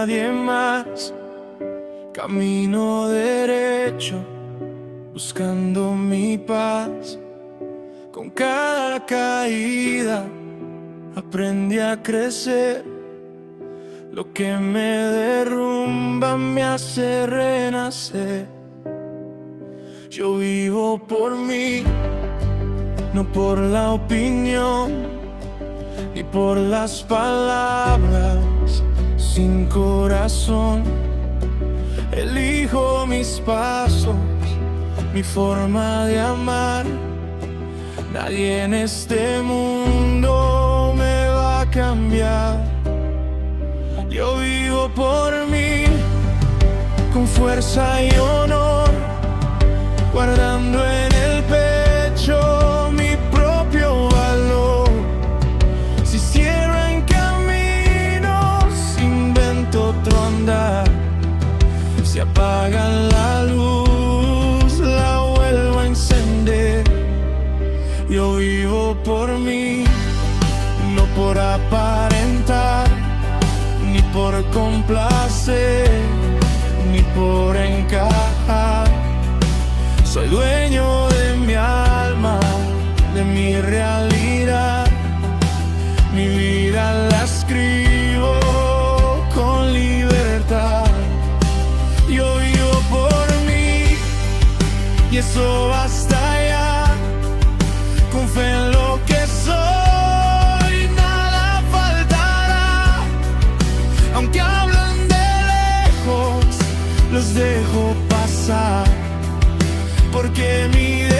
nadie más. Camino derecho, buscando mi paz. Con cada caída aprendí a crecer. Lo que me derrumba me hace renacer. Yo vivo por mí, no por la opinión, ni por las palabras sin corazón. Elijo mis pasos, mi forma de amar. Nadie en este mundo me va a cambiar. Yo vivo por mí, con fuerza y honor, guardando en el pecho mi propio valor. Si cierran caminos, invento otro andar. Si apagan la luz, la vuelvo a encender. Yo vivo por mí, no por aparentar, ni por complacer, ni por encajar. Soy dueño de mi alma, de mi realidad. Mi vida la escribo con libertad. Yo vivo por mí y eso basta ya. Con fe en lo que soy, nada faltará. Aunque hablan de lejos, los dejo pasar. Porque mi